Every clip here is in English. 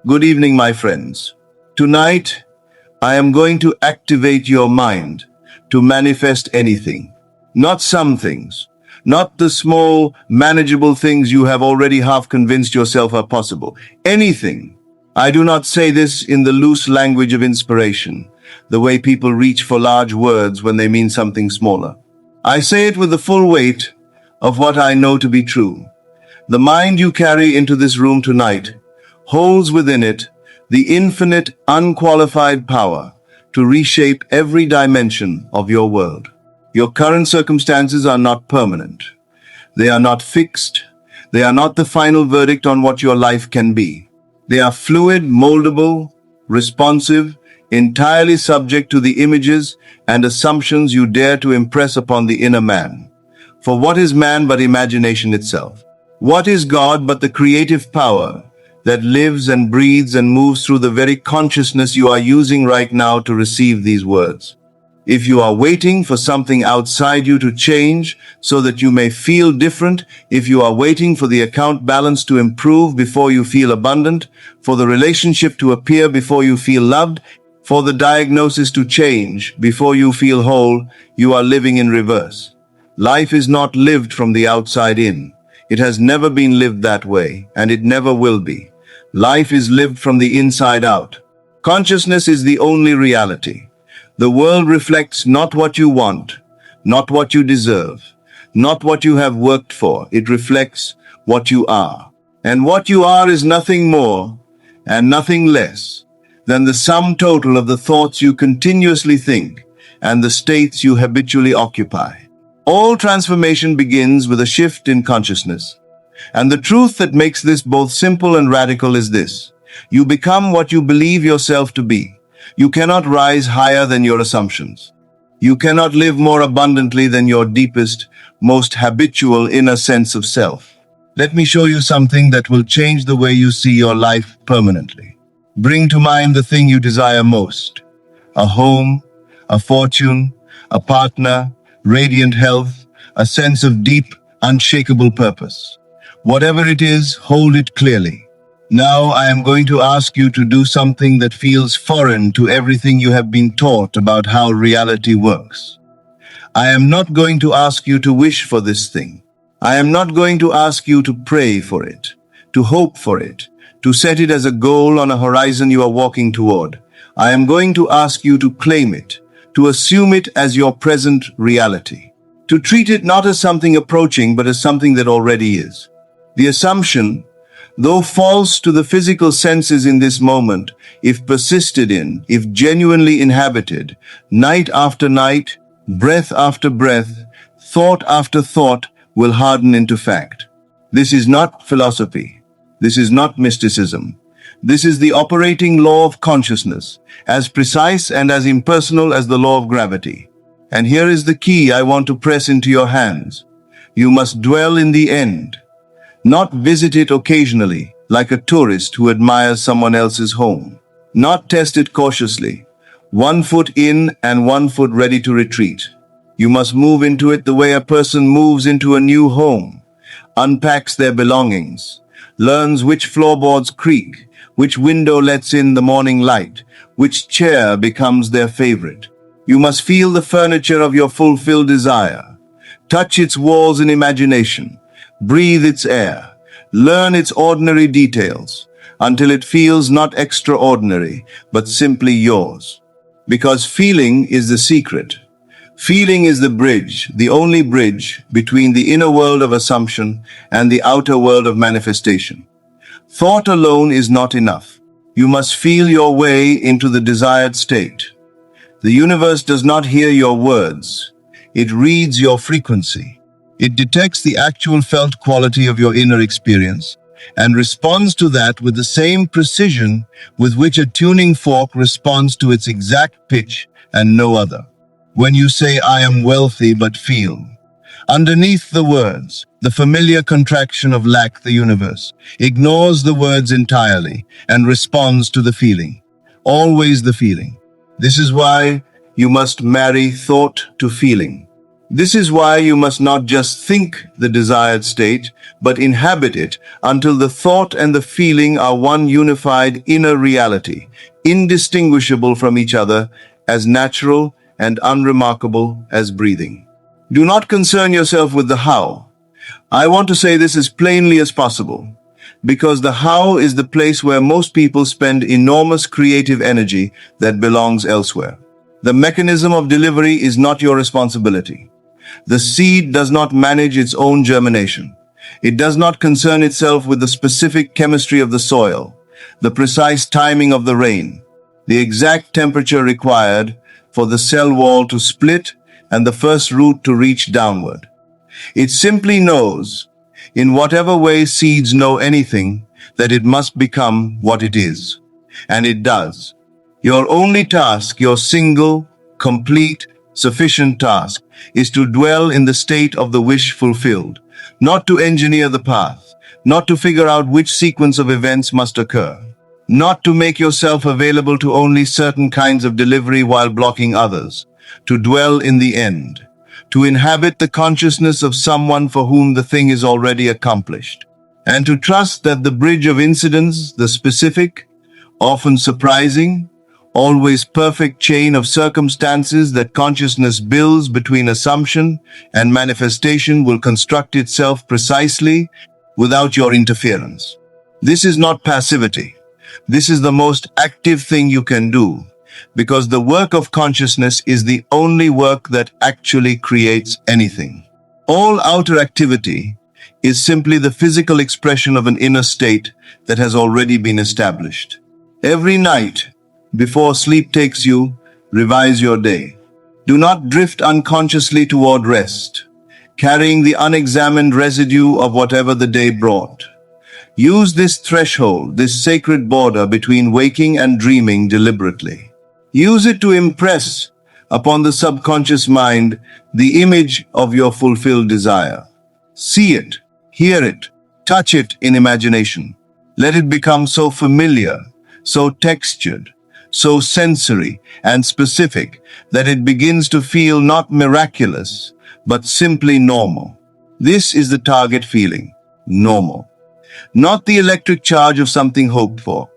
Good evening, my friends. Tonight, I am going to activate your mind to manifest anything. Not some things, not the small, manageable things you have already half convinced yourself are possible. Anything. I do not say this in the loose language of inspiration, the way people reach for large words when they mean something smaller. I say it with the full weight of what I know to be true. The mind you carry into this room tonight holds within it the infinite, unqualified power to reshape every dimension of your world. Your current circumstances are not permanent. They are not fixed. They are not the final verdict on what your life can be. They are fluid, moldable, responsive, entirely subject to the images and assumptions you dare to impress upon the inner man. For what is man but imagination itself? What is God but the creative power that lives and breathes and moves through the very consciousness you are using right now to receive these words? If you are waiting for something outside you to change so that you may feel different, if you are waiting for the account balance to improve before you feel abundant, for the relationship to appear before you feel loved, for the diagnosis to change before you feel whole, you are living in reverse. Life is not lived from the outside in. It has never been lived that way, and it never will be. Life is lived from the inside out. Consciousness is the only reality. The world reflects not what you want, not what you deserve, not what you have worked for. It reflects what you are. And what you are is nothing more and nothing less than the sum total of the thoughts you continuously think and the states you habitually occupy. All transformation begins with a shift in consciousness. And the truth that makes this both simple and radical is this: you become what you believe yourself to be. You cannot rise higher than your assumptions. You cannot live more abundantly than your deepest, most habitual inner sense of self. Let me show you something that will change the way you see your life permanently. Bring to mind the thing you desire most: a home, a fortune, a partner, radiant health, a sense of deep, unshakable purpose. Whatever it is, hold it clearly. Now I am going to ask you to do something that feels foreign to everything you have been taught about how reality works. I am not going to ask you to wish for this thing. I am not going to ask you to pray for it, to hope for it, to set it as a goal on a horizon you are walking toward. I am going to ask you to claim it, to assume it as your present reality, to treat it not as something approaching but as something that already is. The assumption, though false to the physical senses in this moment, if persisted in, if genuinely inhabited, night after night, breath after breath, thought after thought, will harden into fact. This is not philosophy. This is not mysticism. This is the operating law of consciousness, as precise and as impersonal as the law of gravity. And here is the key I want to press into your hands. You must dwell in the end, not visit it occasionally, like a tourist who admires someone else's home. Not test it cautiously, 1 foot in and 1 foot ready to retreat. You must move into it the way a person moves into a new home, unpacks their belongings, learns which floorboards creak, which window lets in the morning light, which chair becomes their favorite. You must feel the furniture of your fulfilled desire, touch its walls in imagination, breathe its air, learn its ordinary details, until it feels not extraordinary, but simply yours. Because feeling is the secret. Feeling is the bridge, the only bridge between the inner world of assumption and the outer world of manifestation. Thought alone is not enough. You must feel your way into the desired state. The universe does not hear your words. It reads your frequency. It detects the actual felt quality of your inner experience and responds to that with the same precision with which a tuning fork responds to its exact pitch and no other. When you say, "I am wealthy but feel," underneath the words, the familiar contraction of lack, the universe ignores the words entirely and responds to the feeling. Always the feeling. This is why you must marry thought to feeling. This is why you must not just think the desired state, but inhabit it until the thought and the feeling are one unified inner reality, indistinguishable from each other, as natural and unremarkable as breathing. Do not concern yourself with the how. I want to say this as plainly as possible, because the how is the place where most people spend enormous creative energy that belongs elsewhere. The mechanism of delivery is not your responsibility. The seed does not manage its own germination. It does not concern itself with the specific chemistry of the soil, the precise timing of the rain, the exact temperature required for the cell wall to split and the first root to reach downward. It simply knows, in whatever way seeds know anything, that it must become what it is. And it does. Your only task, your single, complete, sufficient task, is to dwell in the state of the wish fulfilled, not to engineer the path, not to figure out which sequence of events must occur, not to make yourself available to only certain kinds of delivery while blocking others, to dwell in the end, to inhabit the consciousness of someone for whom the thing is already accomplished, and to trust that the bridge of incidents, the specific, often surprising, always perfect chain of circumstances that consciousness builds between assumption and manifestation will construct itself precisely without your interference. This is not passivity. This is the most active thing you can do, because the work of consciousness is the only work that actually creates anything. All outer activity is simply the physical expression of an inner state that has already been established. Every night, before sleep takes you, revise your day. Do not drift unconsciously toward rest, carrying the unexamined residue of whatever the day brought. Use this threshold, this sacred border between waking and dreaming deliberately. Use it to impress upon the subconscious mind the image of your fulfilled desire. See it, hear it, touch it in imagination. Let it become so familiar, so textured, so sensory and specific that it begins to feel not miraculous, but simply normal. This is the target feeling, normal. Not the electric charge of something hoped for,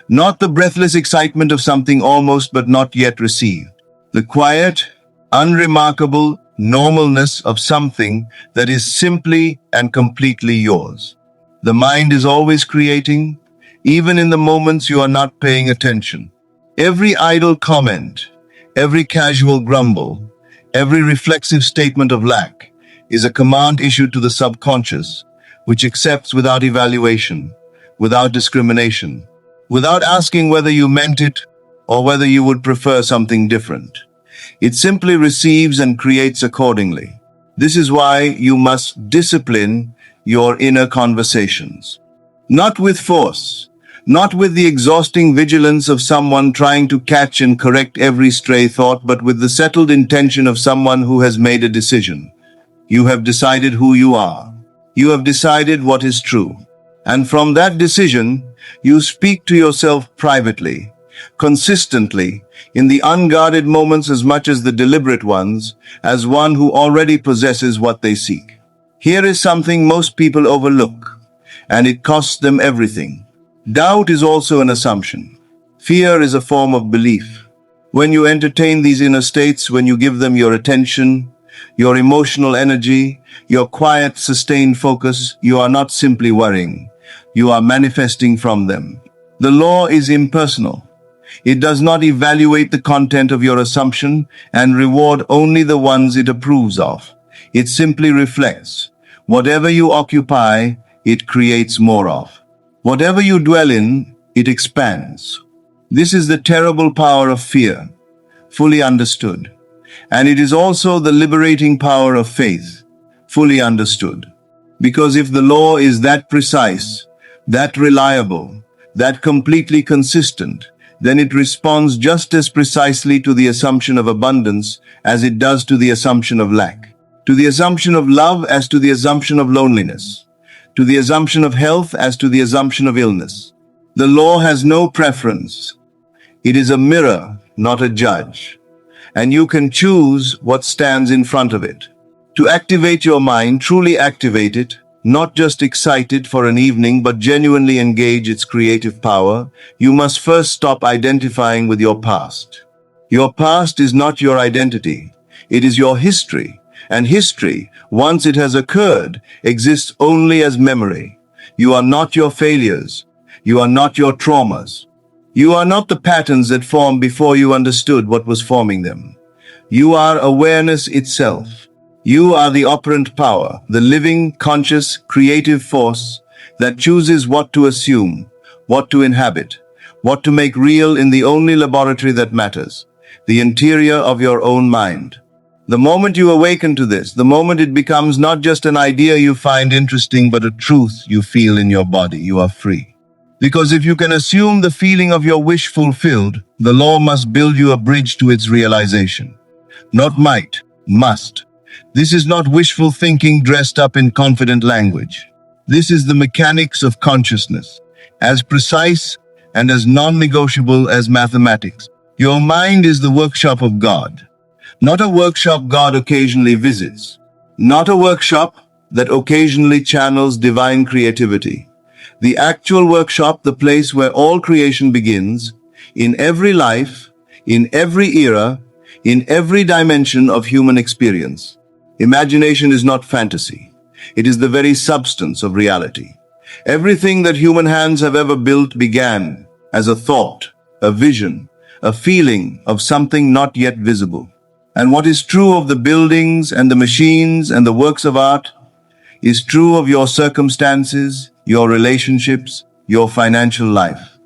not the breathless excitement of something almost but not yet received. The quiet, unremarkable normalness of something that is simply and completely yours. The mind is always creating, even in the moments you are not paying attention. Every idle comment, every casual grumble, every reflexive statement of lack is a command issued to the subconscious, which accepts without evaluation, without discrimination, without asking whether you meant it or whether you would prefer something different. It simply receives and creates accordingly. This is why you must discipline your inner conversations. Not with force, not with the exhausting vigilance of someone trying to catch and correct every stray thought, but with the settled intention of someone who has made a decision. You have decided who you are. You have decided what is true. And from that decision, you speak to yourself privately, consistently, in the unguarded moments as much as the deliberate ones, as one who already possesses what they seek. Here is something most people overlook, and it costs them everything. Doubt is also an assumption. Fear is a form of belief. When you entertain these inner states, when you give them your attention, your emotional energy, your quiet, sustained focus, you are not simply worrying. You are manifesting from them. The law is impersonal. It does not evaluate the content of your assumption and reward only the ones it approves of. It simply reflects. Whatever you occupy, it creates more of. Whatever you dwell in, it expands. This is the terrible power of fear, fully understood. And it is also the liberating power of faith, fully understood. Because if the law is that precise, that reliable, that completely consistent, then it responds just as precisely to the assumption of abundance as it does to the assumption of lack, to the assumption of love as to the assumption of loneliness, to the assumption of health as to the assumption of illness. The law has no preference. It is a mirror, not a judge. And you can choose what stands in front of it. To activate your mind, truly activate it, not just excite it for an evening, but genuinely engage its creative power, you must first stop identifying with your past. Your past is not your identity. It is your history. And history, once it has occurred, exists only as memory. You are not your failures. You are not your traumas. You are not the patterns that formed before you understood what was forming them. You are awareness itself. You are the operant power, the living, conscious, creative force that chooses what to assume, what to inhabit, what to make real in the only laboratory that matters, the interior of your own mind. The moment you awaken to this, the moment it becomes not just an idea you find interesting, but a truth you feel in your body, you are free. Because if you can assume the feeling of your wish fulfilled, the law must build you a bridge to its realization. Not might, must. This is not wishful thinking dressed up in confident language. This is the mechanics of consciousness, as precise and as non-negotiable as mathematics. Your mind is the workshop of God, not a workshop God occasionally visits, not a workshop that occasionally channels divine creativity. The actual workshop, the place where all creation begins, in every life, in every era, in every dimension of human experience. Imagination is not fantasy. It is the very substance of reality. Everything that human hands have ever built began as a thought, a vision, a feeling of something not yet visible. And what is true of the buildings and the machines and the works of art is true of your circumstances, your relationships, your financial life.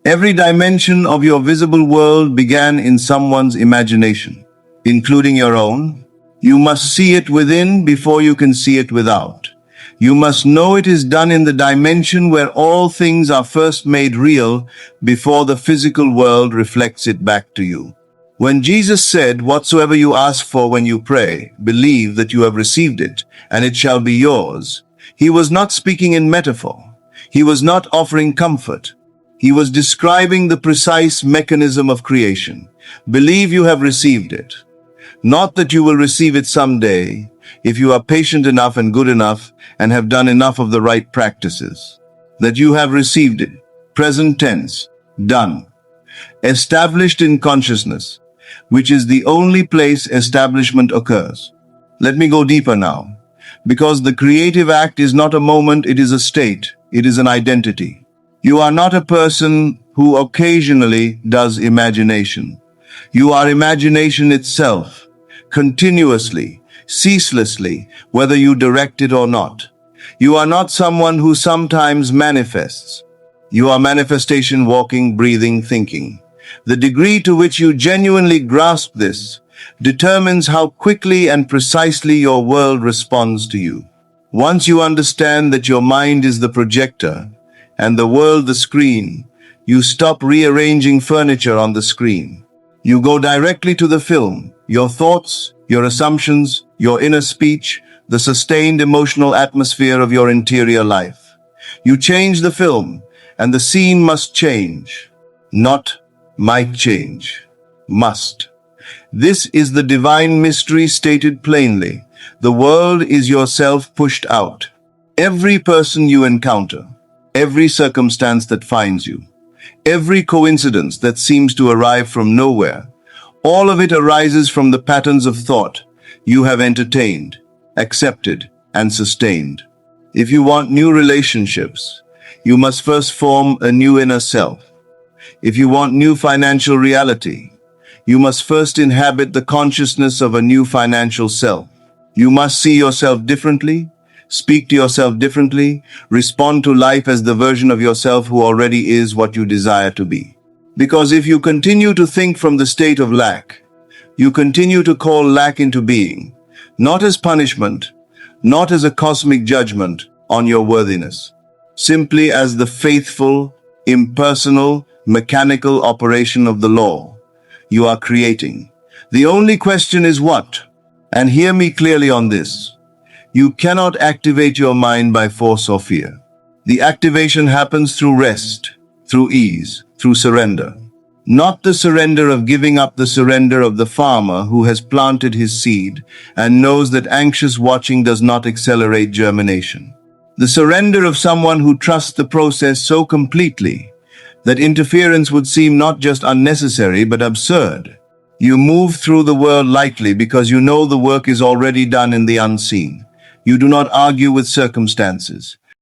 Every dimension of your visible world began in someone's imagination, including your own. You must see it within before you can see it without. You must know it is done in the dimension where all things are first made real before the physical world reflects it back to you. When Jesus said, "Whatsoever you ask for when you pray, believe that you have received it, and it shall be yours," he was not speaking in metaphor. He was not offering comfort. He was describing the precise mechanism of creation. Believe you have received it. Not that you will receive it someday, if you are patient enough and good enough and have done enough of the right practices. That you have received it. Present tense. Done. Established in consciousness, which is the only place establishment occurs. Let me go deeper now. Because the creative act is not a moment, it is a state. It is an identity. You are not a person who occasionally does imagination. You are imagination itself, continuously, ceaselessly, whether you direct it or not. You are not someone who sometimes manifests. You are manifestation, walking, breathing, thinking. The degree to which you genuinely grasp this determines how quickly and precisely your world responds to you. Once you understand that your mind is the projector and the world the screen, you stop rearranging furniture on the screen. You go directly to the film, your thoughts, your assumptions, your inner speech, the sustained emotional atmosphere of your interior life. You change the film, and the scene must change. Not might change. Must. This is the divine mystery stated plainly. The world is yourself pushed out. Every person you encounter, every circumstance that finds you, every coincidence that seems to arrive from nowhere, all of it arises from the patterns of thought you have entertained, accepted, and sustained. If you want new relationships, you must first form a new inner self. If you want new financial reality, you must first inhabit the consciousness of a new financial self. You must see yourself differently, speak to yourself differently, respond to life as the version of yourself who already is what you desire to be. Because if you continue to think from the state of lack, you continue to call lack into being, not as punishment, not as a cosmic judgment on your worthiness, simply as the faithful, impersonal, mechanical operation of the law you are creating. The only question is what? And hear me clearly on this. You cannot activate your mind by force or fear. The activation happens through rest, through ease, through surrender. Not the surrender of giving up, the surrender of the farmer who has planted his seed and knows that anxious watching does not accelerate germination. The surrender of someone who trusts the process so completely that interference would seem not just unnecessary but absurd. You move through the world lightly because you know the work is already done in the unseen. You do not argue with circumstances.